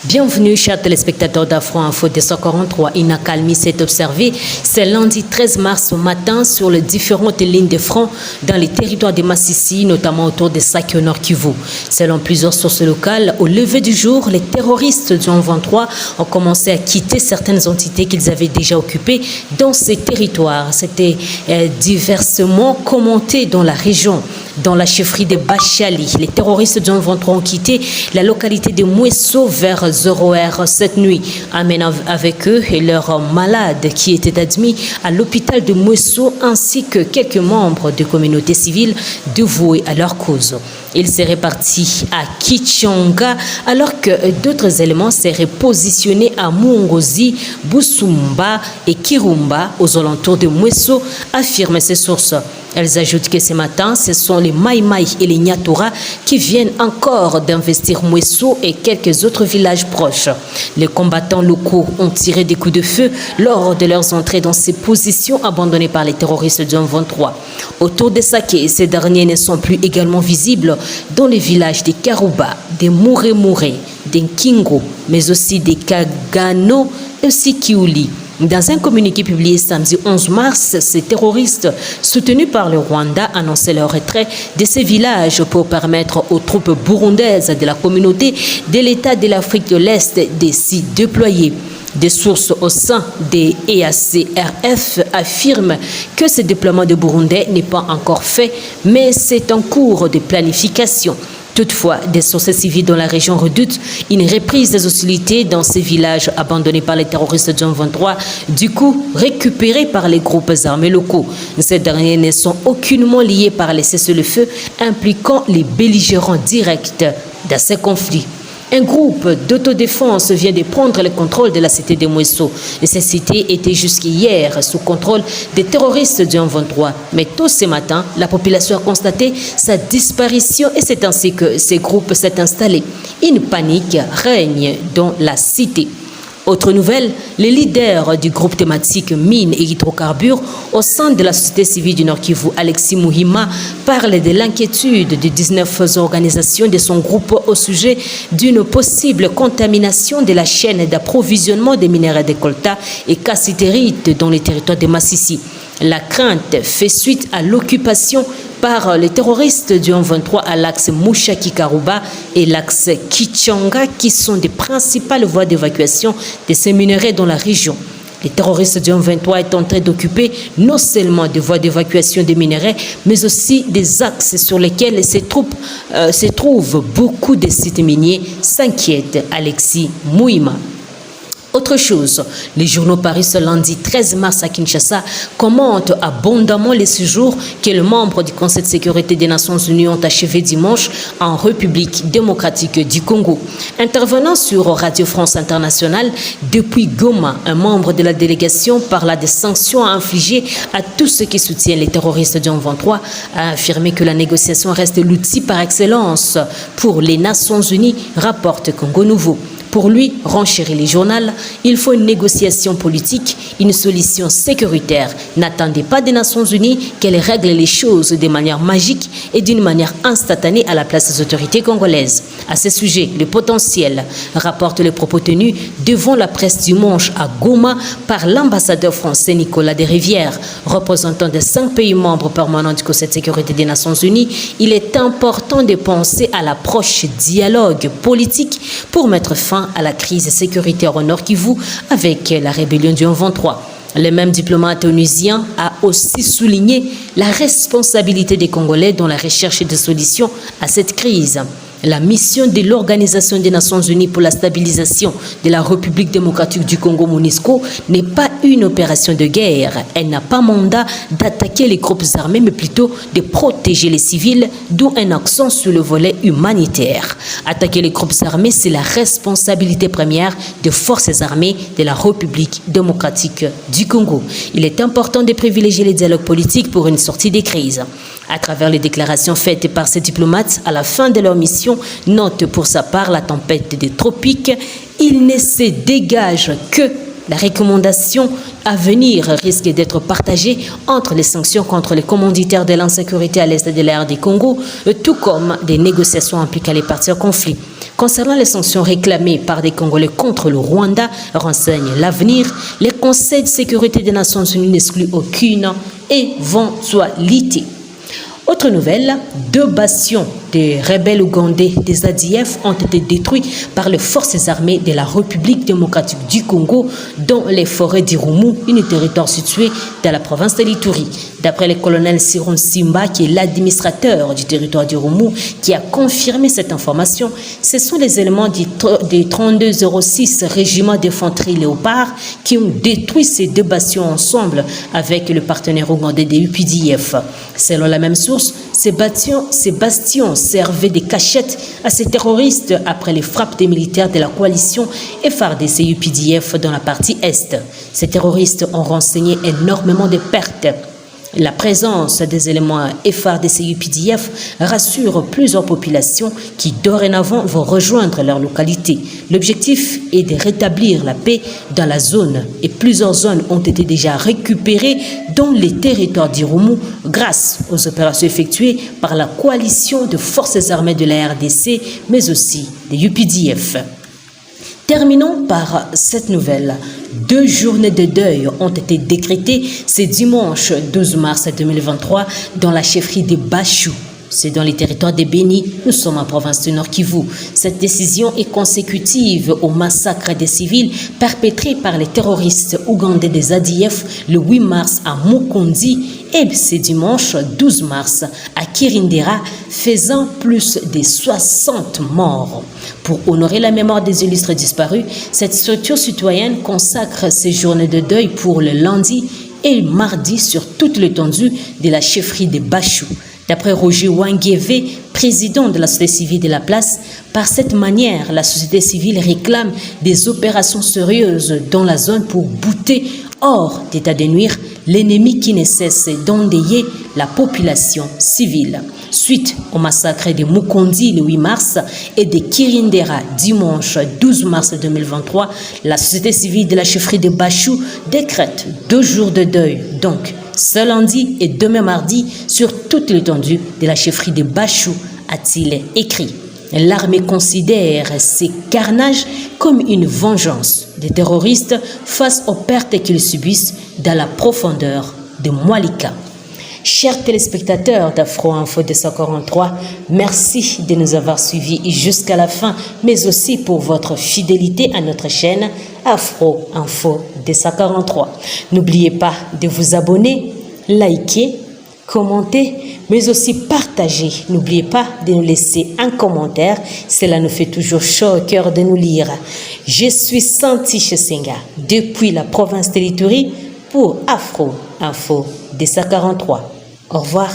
Bienvenue, chers téléspectateurs d'Afro Info 243. Une accalmie s'est observée ce lundi 13 mars au matin sur les différentes lignes de front dans les territoires de Massissi, notamment autour de Sake au Nord Kivu. Selon plusieurs sources locales, au lever du jour, les terroristes du M23 ont commencé à quitter certaines entités qu'ils avaient déjà occupées dans ces territoires. C'était diversement commenté dans la région. Dans la chefferie de Bachali, les terroristes du M23 ont quitté la localité de Mouesso vers 0h cette nuit, amenant avec eux et leurs malades qui étaient admis à l'hôpital de Mouesso ainsi que quelques membres de communautés civiles dévoués à leur cause. Ils seraient partis à Kichanga alors que d'autres éléments seraient positionnés à Mungozi, Busumba et Kirumba aux alentours de Mouesso, affirment ces sources. Elles ajoutent que ce matin, ce sont les Maïmaï et les Nyatura qui viennent encore d'investir Mouesso et quelques autres villages proches. Les combattants locaux ont tiré des coups de feu lors de leurs entrées dans ces positions abandonnées par les terroristes du M23. Autour des Sake, ces derniers ne sont plus également visibles dans les villages des Karouba, des Mouré, des Kingo, mais aussi des Kagano et aussi Kiouli. Dans un communiqué publié samedi 11 mars, ces terroristes, soutenus par le Rwanda, annonçaient leur retrait de ces villages pour permettre aux troupes burundaises de la communauté de l'État de l'Afrique de l'Est de s'y déployer. Des sources au sein des EACRF affirment que ce déploiement de Burundais n'est pas encore fait, mais c'est en cours de planification. Toutefois, des sources civiles dans la région redoutent une reprise des hostilités dans ces villages abandonnés par les terroristes du M23, du coup récupérés par les groupes armés locaux. Ces derniers ne sont aucunement liés par les cessez-le-feu impliquant les belligérants directs dans ces conflits. Un groupe d'autodéfense vient de prendre le contrôle de la cité de Mouesso. Et cette cité était jusqu'hier sous contrôle des terroristes du M23. Mais tôt ce matin, la population a constaté sa disparition et c'est ainsi que ces groupes s'est installé. Une panique règne dans la cité. Autre nouvelle, les leaders du groupe thématique mines et hydrocarbures au sein de la société civile du Nord Kivu, Alexis Muhima, parle de l'inquiétude de 19 organisations de son groupe au sujet d'une possible contamination de la chaîne d'approvisionnement des minerais de colta et cassitérite dans les territoires de Massissi. La crainte fait suite à l'occupation par les terroristes du M23 à l'axe Mouchaki-Karouba et l'axe Kichanga qui sont des principales voies d'évacuation de ces minerais dans la région. Les terroristes du M23 est en train d'occuper non seulement des voies d'évacuation des minerais, mais aussi des axes sur lesquels se trouvent beaucoup de sites miniers, s'inquiète Alexis Muhima. Autre chose, les journaux parus ce lundi 13 mars à Kinshasa commentent abondamment les séjours que les membres du Conseil de sécurité des Nations Unies ont achevé dimanche en République démocratique du Congo. Intervenant sur Radio France Internationale depuis Goma, un membre de la délégation parla des sanctions à infliger à tous ceux qui soutiennent les terroristes du M23, a affirmé que la négociation reste l'outil par excellence pour les Nations Unies, rapporte Congo Nouveau. Pour lui, renchérit les journaux, il faut une négociation politique, une solution sécuritaire. N'attendez pas des Nations Unies qu'elles règlent les choses de manière magique et d'une manière instantanée à la place des autorités congolaises. À ce sujet, le potentiel, rapporte les propos tenus devant la presse dimanche à Goma par l'ambassadeur français Nicolas Desrivières, représentant des 5 pays membres permanents du Conseil de sécurité des Nations Unies. Il est important de penser à l'approche dialogue politique pour mettre fin à la crise sécuritaire au Nord Kivu avec la rébellion du M23. Le même diplomate onusien a aussi souligné la responsabilité des Congolais dans la recherche de solutions à cette crise. La mission de l'Organisation des Nations Unies pour la stabilisation de la République démocratique du Congo, MONUSCO, n'est pas une opération de guerre. Elle n'a pas mandat d'attaquer les groupes armés, mais plutôt de protéger les civils, d'où un accent sur le volet humanitaire. Attaquer les groupes armés, c'est la responsabilité première des forces armées de la République démocratique du Congo. Il est important de privilégier les dialogues politiques pour une sortie des crises. À travers les déclarations faites par ces diplomates à la fin de leur mission, note pour sa part la tempête des tropiques, il ne se dégage que la recommandation à venir risque d'être partagée entre les sanctions contre les commanditaires de l'insécurité à l'est de l'AR du Congo, tout comme des négociations impliquant les parties au conflit. Concernant les sanctions réclamées par des Congolais contre le Rwanda, renseigne l'avenir, les conseils de sécurité des Nations Unies n'excluent aucune éventualité. Autre nouvelle, 2 bastions des rebelles ougandais des ADF ont été détruits par les forces armées de la République démocratique du Congo dans les forêts d'Irumu, un territoire situé dans la province de l'Ituri. D'après le colonel Siron Simba, qui est l'administrateur du territoire d'Irumu, qui a confirmé cette information, ce sont les éléments du 3206 régiment d'infanterie Léopard qui ont détruit ces 2 bastions ensemble avec le partenaire ougandais des UPDF. Selon la même source, ces bastions servaient de cachettes à ces terroristes après les frappes des militaires de la coalition FARDC UPDF dans la partie Est. Ces terroristes ont renseigné énormément de pertes. La présence des éléments FARDC UPDF rassure plusieurs populations qui dorénavant vont rejoindre leur localité. L'objectif est de rétablir la paix dans la zone et plusieurs zones ont été déjà récupérées dans les territoires d'Irumu grâce aux opérations effectuées par la coalition de forces armées de la RDC mais aussi des UPDF. Terminons par cette nouvelle. 2 journées de deuil ont été décrétées ce dimanche 12 mars 2023 dans la chefferie de Bachou. C'est dans les territoires de Béni, nous sommes en province du Nord Kivu. Cette décision est consécutive au massacre des civils perpétré par les terroristes ougandais des ADF le 8 mars à Mukundi et ce dimanche 12 mars à Kirindera, faisant plus de 60 morts. Pour honorer la mémoire des illustres disparus, cette structure citoyenne consacre ces journées de deuil pour le lundi et le mardi sur toute l'étendue de la chefferie de Bachou. D'après Roger Wangeve, président de la société civile de la place, par cette manière, la société civile réclame des opérations sérieuses dans la zone pour bouter hors d'état de nuire l'ennemi qui ne cesse d'endeuiller la population civile. Suite au massacre de Mukundi le 8 mars et de Kirindera dimanche 12 mars 2023, la société civile de la chefferie de Bachou décrète 2 jours de deuil, donc ce lundi et demain mardi sur toute l'étendue de la chefferie de Bachou, a-t-il écrit. L'armée considère ces carnages comme une vengeance des terroristes face aux pertes qu'ils subissent dans la profondeur de Mwalika. Chers téléspectateurs d'Afro Info 243, merci de nous avoir suivis jusqu'à la fin, mais aussi pour votre fidélité à notre chaîne Afro Info 243. N'oubliez pas de vous abonner, liker, commenter, mais aussi partager. N'oubliez pas de nous laisser un commentaire, cela nous fait toujours chaud au cœur de nous lire. Je suis Santi Chesenga, depuis la province de l'Ituri, pour Afro Info 243. Au revoir.